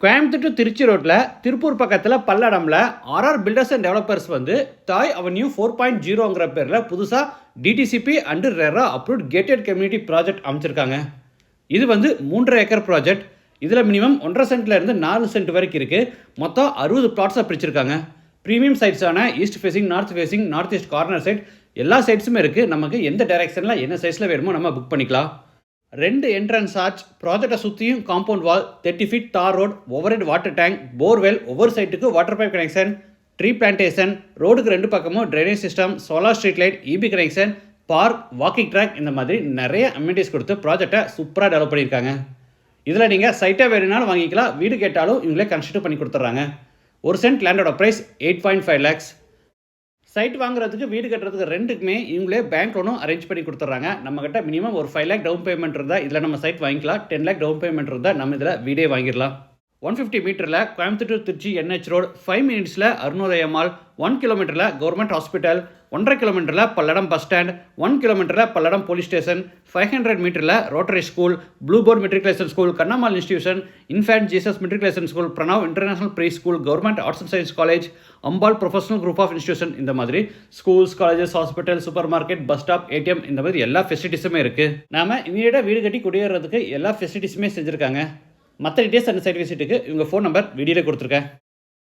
Coimbatore to Trichy ரோட்டில் திருப்பூர் பக்கத்தில் பல்லடமில் ஆர்ஆர் பில்டர்ஸ் அண்ட் டெவலப்பர்ஸ் வந்து தாய் அவென்யூ 4.0ங்கிற பேரில் புதுசாக DTCP and RERA approved gated community project அமைச்சிருக்காங்க. இது வந்து 3.5 ஏக்கர் ப்ராஜெக்ட். இதில் மினிமம் 1.5 சென்ட்லேருந்து 4 சென்ட் வரைக்கும் இருக்குது. மொத்தம் 60 பிளாட்ஸாக பிரிச்சிருக்காங்க. ப்ரீமியம் சைட்ஸான east facing, north east corner site எல்லா சைட்ஸுமே இருக்குது. நமக்கு எந்த டைரெக்ஷனில் என்ன சைஸில் வேணுமோ நம்ம புக் பண்ணிக்கலாம். 2 என்ட்ரன்ஸ் ஆர்ச், ப்ராஜெக்டை சுற்றியும் compound wall, 30 feet tar road, overhead water tank, borewell, ஒவ்வொரு சைட்டுக்கு water pipe connection, tree plantation, ரோடுக்கு 2 பக்கமும் drainage system, solar street light, EB connection, park, walking track, இந்த மாதிரி நிறைய அம்யூனிட்டிஸ் கொடுத்து ப்ராஜெக்டை சூப்பராக டெவலப் பண்ணியிருக்காங்க. இதில் நீங்கள் சைட்டாக வேணும்னாலும் வாங்கிக்கலாம், வீடு கேட்டாலும் இவங்களே கன்ஸ்ட்ரக்ட் பண்ணி கொடுத்துட்றாங்க. 1 சென்ட் லேண்டோட ப்ரைஸ் 8.5 lakhs. சைட் வாங்குறதுக்கு, வீடு கட்டுறதுக்கு ரெண்டுக்குமே இவங்களே பேங்க் லோனும் அரேஞ்ச் பண்ணி கொடுத்துட்றாங்க. நம்மகிட்ட மினிமம் ஒரு 5 lakh டவுன் பேமெண்ட் இருந்தால் இதில் நம்ம சைட் வாங்கிக்கலாம். 10 lakh டவுன் பேமெண்ட் இருந்தால் நம்ம இதில் வீடே வாங்கிடலாம். 150 மீட்டரில் கோயம்புத்தூர் திருச்சி NH ரோடு, 5 மினிட்ஸில் அருணோதய மால், 1 கிலோமீட்டரில் கவர்மெண்ட் ஹாஸ்பிட்டல், 1.5 கிலோமீட்டரில் பல்லடம் பஸ் ஸ்டாண்ட், 1 கிலோமீட்டரில் பல்லடம் போலீஸ் ஸ்டேஷன், 500 மீட்டரில் Rotary School, Blue Board Matriculation School, Kannammal institution, infant Jesus matriculation school, Pranav international pre school, government arts and science college, Ambal professional group of institution, இந்த மாதிரி schools, colleges, hospital, super market, bus stop, ATM, இந்த மாதிரி எல்லா ஃபெசிலிட்டிஸுமே இருக்குது. நாம இமீடியட்டாக வீடு கட்டி குடியேறதுக்கு எல்லா ஃபெசிலிட்டிஸுமே செஞ்சுருக்காங்க. மற்ற டீட்டெயில்ஸ் அண்ட் சைட் விசிட்டுக்கு இவங்க ஃபோன் நம்பர் வீடியோவில் கொடுத்துருக்கேன்.